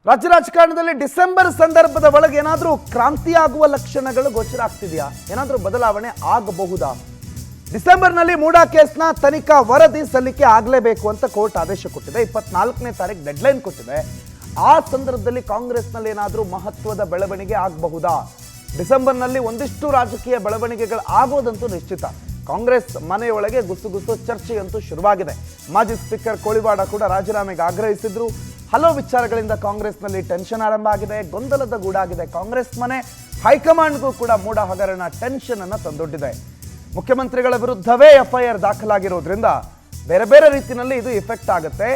ರಾಜ್ಯ ರಾಜಕಾರಣದಲ್ಲಿ ಡಿಸೆಂಬರ್ ಸಂದರ್ಭದ ಒಳಗೆ ಏನಾದರೂ ಕ್ರಾಂತಿಯಾಗುವ ಲಕ್ಷಣಗಳು ಗೋಚರ ಆಗ್ತಿದೆಯಾ? ಏನಾದರೂ ಬದಲಾವಣೆ ಆಗಬಹುದಾ? ಡಿಸೆಂಬರ್ನಲ್ಲಿ ಮೂಡಾ ಕೇಸ್ನ ತನಿಖಾ ವರದಿ ಸಲ್ಲಿಕೆ ಆಗಲೇಬೇಕು ಅಂತ ಕೋರ್ಟ್ ಆದೇಶ ಕೊಟ್ಟಿದೆ. 24ನೇ ತಾರೀಕು ಡೆಡ್ಲೈನ್ ಕೊಟ್ಟಿದೆ. ಆ ಸಂದರ್ಭದಲ್ಲಿ ಕಾಂಗ್ರೆಸ್ನಲ್ಲಿ ಏನಾದರೂ ಮಹತ್ವದ ಬೆಳವಣಿಗೆ ಆಗಬಹುದಾ? ಡಿಸೆಂಬರ್ನಲ್ಲಿ ಒಂದಿಷ್ಟು ರಾಜಕೀಯ ಬೆಳವಣಿಗೆಗಳು ಆಗೋದಂತೂ ನಿಶ್ಚಿತ. ಕಾಂಗ್ರೆಸ್ ಮನೆಯೊಳಗೆ ಗುಸುಗುಸು ಚರ್ಚೆಯಂತೂ ಶುರುವಾಗಿದೆ. ಮಾಜಿ ಸ್ಪೀಕರ್ ಕೋಳಿವಾಡ ಕೂಡ ರಾಜೀನಾಮೆಗೆ ಆಗ್ರಹಿಸಿದ್ರು. ಹಲವು ವಿಚಾರಗಳಿಂದ ಕಾಂಗ್ರೆಸ್ನಲ್ಲಿ ಟೆನ್ಷನ್ ಆರಂಭ ಆಗಿದೆ, ಗೊಂದಲದ ಗೂಡಾಗಿದೆ. ಕಾಂಗ್ರೆಸ್ ಮನೆ ಹೈಕಮಾಂಡ್ಗೂ ಕೂಡ ಮೂಡಾ ಹಗರಣ ಟೆನ್ಷನ್ ಅನ್ನು ತಂದೊಡ್ಡಿದೆ. ಮುಖ್ಯಮಂತ್ರಿಗಳ ವಿರುದ್ಧವೇ FIR ದಾಖಲಾಗಿರೋದ್ರಿಂದ ಬೇರೆ ಬೇರೆ ರೀತಿಯಲ್ಲಿ ಇದು ಇಫೆಕ್ಟ್ ಆಗುತ್ತೆ.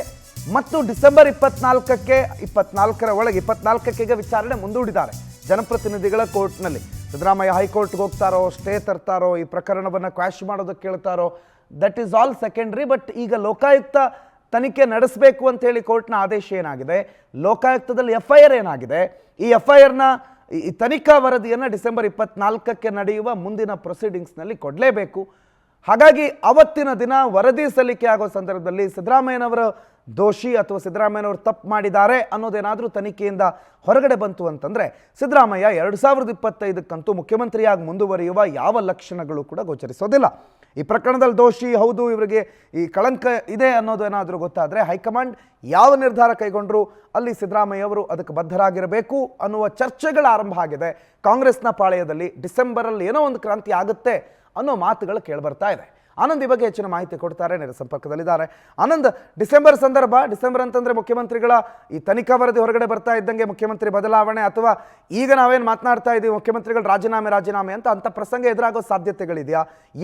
ಮತ್ತು ಡಿಸೆಂಬರ್ 24ರ ಒಳಗೆ 24ಕ್ಕೆ ವಿಚಾರಣೆ ಮುಂದೂಡಿದ್ದಾರೆ ಜನಪ್ರತಿನಿಧಿಗಳ ಕೋರ್ಟ್ನಲ್ಲಿ. ಸಿದ್ದರಾಮಯ್ಯ ಹೈಕೋರ್ಟ್ಗೆ ಹೋಗ್ತಾರೋ, ಸ್ಟೇ ತರ್ತಾರೋ, ಈ ಪ್ರಕರಣವನ್ನು ಕ್ವಾಶ್ ಮಾಡೋದಕ್ಕೆ ಕೇಳ್ತಾರೋ, that is all secondary. But ಈಗ ಲೋಕಾಯುಕ್ತ ತನಿಖೆ ನಡೆಸಬೇಕು ಅಂತ ಹೇಳಿ ಕೋರ್ಟ್ನ ಆದೇಶ ಏನಾಗಿದೆ, ಲೋಕಾಯುಕ್ತದಲ್ಲಿ FIR ಏನಾಗಿದೆ, ಈ FIRನ ಈ ತನಿಖಾ ವರದಿಯನ್ನು ಡಿಸೆಂಬರ್ 24ಕ್ಕೆ ನಡೆಯುವ ಮುಂದಿನ ಪ್ರೊಸೀಡಿಂಗ್ಸ್ನಲ್ಲಿ ಕೊಡಲೇಬೇಕು. ಹಾಗಾಗಿ ಅವತ್ತಿನ ದಿನ ವರದಿ ಸಲ್ಲಿಕೆ ಆಗೋ ಸಂದರ್ಭದಲ್ಲಿ ಸಿದ್ದರಾಮಯ್ಯನವರು ದೋಷಿ ಅಥವಾ ಸಿದ್ದರಾಮಯ್ಯನವರು ತಪ್ಪು ಮಾಡಿದ್ದಾರೆ ಅನ್ನೋದೇನಾದರೂ ತನಿಖೆಯಿಂದ ಹೊರಗಡೆ ಬಂತು ಅಂತಂದರೆ ಸಿದ್ದರಾಮಯ್ಯ 2025ಕ್ಕಂತೂ ಮುಖ್ಯಮಂತ್ರಿಯಾಗಿ ಮುಂದುವರಿಯುವ ಯಾವ ಲಕ್ಷಣಗಳು ಕೂಡ ಗೋಚರಿಸೋದಿಲ್ಲ. ಈ ಪ್ರಕರಣದಲ್ಲಿ ದೋಷಿ ಹೌದು, ಇವರಿಗೆ ಈ ಕಳಂಕ ಇದೆ ಅನ್ನೋದೇನಾದರೂ ಗೊತ್ತಾದರೆ ಹೈಕಮಾಂಡ್ ಯಾವ ನಿರ್ಧಾರ ಕೈಗೊಂಡ್ರು ಅಲ್ಲಿ ಸಿದ್ದರಾಮಯ್ಯ ಅವರು ಅದಕ್ಕೆ ಬದ್ಧರಾಗಿರಬೇಕು ಅನ್ನುವ ಚರ್ಚೆಗಳು ಆರಂಭ ಆಗಿದೆ. ಕಾಂಗ್ರೆಸ್ನ ಪಾಳೆಯದಲ್ಲಿ ಡಿಸೆಂಬರಲ್ಲಿ ಏನೋ ಒಂದು ಕ್ರಾಂತಿ ಆಗುತ್ತೆ ಅನ್ನೋ ಮಾತುಗಳು ಕೇಳಿಬರ್ತಾ ಇದೆ. ಆನಂದ್ ಈ ಬಗ್ಗೆ ಹೆಚ್ಚಿನ ಮಾಹಿತಿ ಕೊಡ್ತಾರೆ, ನೇರ ಸಂಪರ್ಕದಲ್ಲಿದ್ದಾರೆ. ಆನಂದ್, ಡಿಸೆಂಬರ್ ಅಂತಂದ್ರೆ ಮುಖ್ಯಮಂತ್ರಿಗಳ ಈ ತನಿಖಾ ವರದಿ ಹೊರಗಡೆ ಬರ್ತಾ ಇದ್ದಂಗೆ ಮುಖ್ಯಮಂತ್ರಿ ಬದಲಾವಣೆ ಅಥವಾ ಈಗ ನಾವೇನು ಮಾತನಾಡ್ತಾ ಇದ್ದೀವಿ ಮುಖ್ಯಮಂತ್ರಿಗಳು ರಾಜೀನಾಮೆ ಅಂತ ಪ್ರಸಂಗ ಎದುರಾಗೋ ಸಾಧ್ಯತೆಗಳಿದೆಯಾ?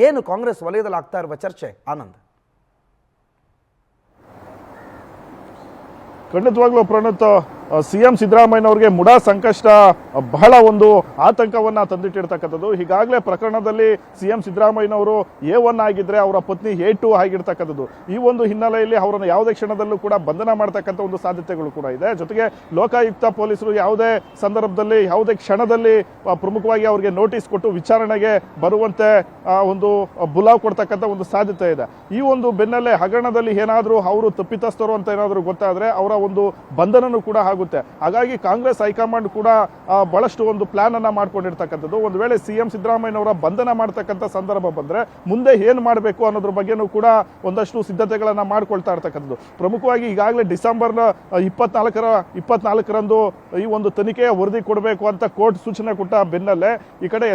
ಏನು ಕಾಂಗ್ರೆಸ್ ವಲಯದಲ್ಲಿ ಆಗ್ತಾ ಇರುವ ಚರ್ಚೆ ಆನಂದ್? ಖಂಡಿತವಾಗ್ಲೂ ಪ್ರಣತ್, CM ಸಿದ್ದರಾಮಯ್ಯನವರಿಗೆ ಮುಡಾ ಸಂಕಷ್ಟ ಬಹಳ ಒಂದು ಆತಂಕವನ್ನ ತಂದಿಟ್ಟಿರ್ತಕ್ಕಂಥದ್ದು. ಹೀಗಾಗಲೇ ಪ್ರಕರಣದಲ್ಲಿ CM ಸಿದ್ದರಾಮಯ್ಯನವರು A1 ಆಗಿದ್ರೆ ಅವರ ಪತ್ನಿ A2 ಆಗಿರ್ತಕ್ಕಂಥದ್ದು. ಈ ಒಂದು ಹಿನ್ನೆಲೆಯಲ್ಲಿ ಅವರನ್ನು ಯಾವುದೇ ಕ್ಷಣದಲ್ಲೂ ಕೂಡ ಬಂಧನ ಮಾಡತಕ್ಕಂಥ ಒಂದು ಸಾಧ್ಯತೆಗಳು ಕೂಡ ಇದೆ. ಜೊತೆಗೆ ಲೋಕಾಯುಕ್ತ ಪೊಲೀಸರು ಯಾವುದೇ ಸಂದರ್ಭದಲ್ಲಿ ಯಾವುದೇ ಕ್ಷಣದಲ್ಲಿ ಪ್ರಮುಖವಾಗಿ ಅವರಿಗೆ ನೋಟಿಸ್ ಕೊಟ್ಟು ವಿಚಾರಣೆಗೆ ಬರುವಂತೆ ಒಂದು ಬುಲಾವ್ ಕೊಡ್ತಕ್ಕಂಥ ಒಂದು ಸಾಧ್ಯತೆ ಇದೆ. ಈ ಒಂದು ಬೆನ್ನಲ್ಲೇ ಹಗರಣದಲ್ಲಿ ಏನಾದರೂ ಅವರು ತಪ್ಪಿತಸ್ಥರು ಅಂತ ಏನಾದರೂ ಗೊತ್ತಾದ್ರೆ ಅವರ ಒಂದು ಬಂಧನನೂ ಕೂಡ ಆಗುತ್ತೆ. ಹಾಗಾಗಿ ಕಾಂಗ್ರೆಸ್ ಹೈಕಮಾಂಡ್ ಕೂಡ ಬಹಳಷ್ಟು ಒಂದು ಪ್ಲಾನ್ ಅನ್ನ ಮಾಡ್ಕೊಂಡಿರ್ತಕ್ಕಂಥದ್ದು. ಒಂದು ವೇಳೆ CM ಸಿದ್ದರಾಮಯ್ಯನವರ ಬಂಧನ ಮಾಡತಕ್ಕಂಥ ಸಂದರ್ಭ ಬಂದ್ರೆ ಮುಂದೆ ಏನ್ ಮಾಡಬೇಕು ಅನ್ನೋದ್ರ ಬಗ್ಗೆನೂ ಕೂಡ ಒಂದಷ್ಟು ಸಿದ್ಧತೆಗಳನ್ನ ಮಾಡ್ಕೊಳ್ತಾ ಇರ್ತಕ್ಕಂಥದ್ದು. ಪ್ರಮುಖವಾಗಿ ಈಗಾಗಲೇ ಡಿಸೆಂಬರ್ 24ರಂದು ಈ ಒಂದು ತನಿಖೆಯ ವರದಿ ಕೊಡಬೇಕು ಅಂತ ಕೋರ್ಟ್ ಸೂಚನೆ ಕೊಟ್ಟ ಬೆನ್ನಲ್ಲೇ ಈ ಕಡೆ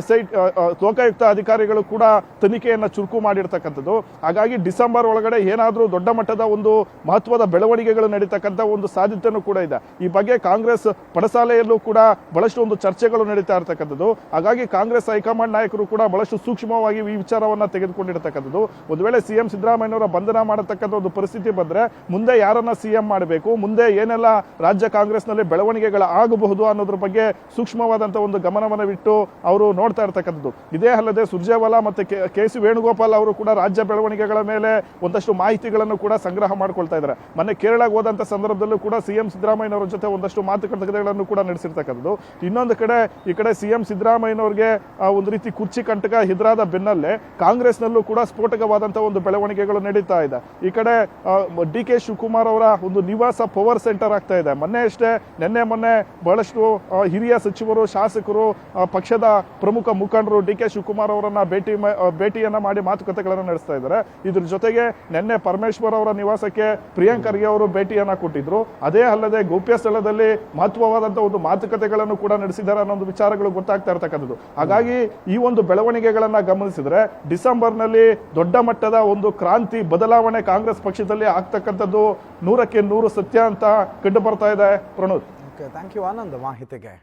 ಲೋಕಾಯುಕ್ತ ಅಧಿಕಾರಿಗಳು ಕೂಡ ತನಿಖೆಯನ್ನ ಚುರುಕು ಮಾಡಿರ್ತಕ್ಕಂಥದ್ದು. ಹಾಗಾಗಿ ಡಿಸೆಂಬರ್ ಒಳಗಡೆ ಏನಾದರೂ ದೊಡ್ಡ ಮಟ್ಟದ ಒಂದು ಮಹತ್ವದ ಬೆಳವಣಿಗೆಗಳು ನಡೀತಕ್ಕಂಥ ಒಂದು ಸಾಧ್ಯತೆನೂ ಕೂಡ ಇದೆ. ಈ ಬಗ್ಗೆ ಕಾಂಗ್ರೆಸ್ ಪಡಸಾಲೆಯಲ್ಲೂ ಕೂಡ ಬಹಳಷ್ಟು ಒಂದು ಚರ್ಚೆಗಳು ನಡೀತಾ ಇರ್ತಕ್ಕಂಥದ್ದು. ಹಾಗಾಗಿ ಕಾಂಗ್ರೆಸ್ ಹೈಕಮಾಂಡ್ ನಾಯಕರು ಕೂಡ ಬಹಳಷ್ಟು ಸೂಕ್ಷ್ಮವಾಗಿ ಈ ವಿಚಾರವನ್ನ ತೆಗೆದುಕೊಂಡಿರ್ತಕ್ಕಂಥದ್ದು. ಒಂದು ವೇಳೆ CM ಸಿದ್ದರಾಮಯ್ಯನವರ ಬಂಧನ ಮಾಡತಕ್ಕಂಥ ಒಂದು ಪರಿಸ್ಥಿತಿ ಬಂದ್ರೆ ಮುಂದೆ ಯಾರನ್ನ CM ಮಾಡಬೇಕು, ಮುಂದೆ ಏನೆಲ್ಲ ರಾಜ್ಯ ಕಾಂಗ್ರೆಸ್ನಲ್ಲಿ ಬೆಳವಣಿಗೆಗಳು ಆಗಬಹುದು ಅನ್ನೋದ್ರ ಬಗ್ಗೆ ಸೂಕ್ಷ್ಮವಾದಂತಹ ಒಂದು ಗಮನವನ್ನು ಬಿಟ್ಟು ಅವರು ನೋಡ್ತಾ ಇರ್ತಕ್ಕಂಥದ್ದು. ಇದೇ ಅಲ್ಲದೆ ಸುರ್ಜೇವಾಲಾ ಮತ್ತೆ KC ವೇಣುಗೋಪಾಲ್ ಅವರು ಕೂಡ ರಾಜ್ಯ ಬೆಳವಣಿಗೆಗಳ ಮೇಲೆ ಒಂದಷ್ಟು ಮಾಹಿತಿಗಳನ್ನು ಕೂಡ ಸಂಗ್ರಹ ಮಾಡ್ಕೊಳ್ತಾ ಇದ್ದಾರೆ. ಮೊನ್ನೆ ಕೇರಳಕ್ಕೆ ಹೋದಂತ ಸಂದರ್ಭದಲ್ಲೂ ಕೂಡ CM ಸಿದ್ದರಾಮಯ್ಯನವರ ಜೊತೆ ಒಂದಷ್ಟು ಮಾತುಕತೆಗಳನ್ನು ಕೂಡ ನಡೆಸಿರ್ತಕ್ಕಂಥದ್ದು. ಇನ್ನೊಂದು ಕಡೆ ಈ ಕಡೆ CM ಸಿದ್ದರಾಮಯ್ಯನವರಿಗೆ ಒಂದು ರೀತಿ ಕುರ್ಚಿ ಕಂಟಕ ಎದುರಾದ ಬೆನ್ನಲ್ಲೇ ಕಾಂಗ್ರೆಸ್ನಲ್ಲೂ ಕೂಡ ಸ್ಫೋಟಕವಾದಂತಹ ಒಂದು ಬೆಳವಣಿಗೆಗಳು ನಡೀತಾ ಇದೆ. ಈ ಕಡೆ DK ಶಿವಕುಮಾರ್ ಅವರ ಒಂದು ನಿವಾಸ ಪವರ್ ಸೆಂಟರ್ ಆಗ್ತಾ ಇದೆ. ಮೊನ್ನೆ ಬಹಳಷ್ಟು ಹಿರಿಯ ಸಚಿವರು, ಶಾಸಕರು, ಪಕ್ಷದ ಪ್ರಮುಖ ಮುಖಂಡರು DK ಶಿವಕುಮಾರ್ ಅವರನ್ನ ಭೇಟಿಯನ್ನ ಮಾಡಿ ಮಾತುಕತೆಗಳನ್ನು ನಡೆಸ್ತಾ ಇದ್ದಾರೆ. ಇದ್ರ ಜೊತೆಗೆ ನಿನ್ನೆ ಪರಮೇಶ್ವರ್ ಅವರ ನಿವಾಸಕ್ಕೆ ಪ್ರಿಯಾಂಕ್ ಖರ್ಗೆ ಅವರು ಭೇಟಿಯನ್ನ ಕೊಟ್ಟಿದ್ರು. ಅದೇ ಅಲ್ಲದೆ ಗೌಪ್ಯ ಸ್ಥಳದಲ್ಲಿ ಮಹತ್ವವಾದಂತಹ ಒಂದು ಮಾತುಕತೆಗಳನ್ನು ಕೂಡ ನಡೆಸಿದ್ದಾರೆ ಅನ್ನೋ ವಿಚಾರಗಳು ಗೊತ್ತಾಗ್ತಾ ಇರ್ತಕ್ಕಂಥದ್ದು. ಹಾಗಾಗಿ ಈ ಒಂದು ಬೆಳವಣಿಗೆಗಳನ್ನ ಗಮನಿಸಿದ್ರೆ ಡಿಸೆಂಬರ್ನಲ್ಲಿ ದೊಡ್ಡ ಮಟ್ಟದ ಒಂದು ಕ್ರಾಂತಿ ಬದಲಾವಣೆ ಕಾಂಗ್ರೆಸ್ ಪಕ್ಷದಲ್ಲಿ ಆಗ್ತಕ್ಕಂಥದ್ದು 100ಕ್ಕೆ 100 ಸತ್ಯ ಅಂತ ಕಂಡು ಬರ್ತಾ ಇದೆ. ಪ್ರಣೋದ್, ಥ್ಯಾಂಕ್ ಯು ಆನಂದ್ ಮಾಹಿತಿಗೆ.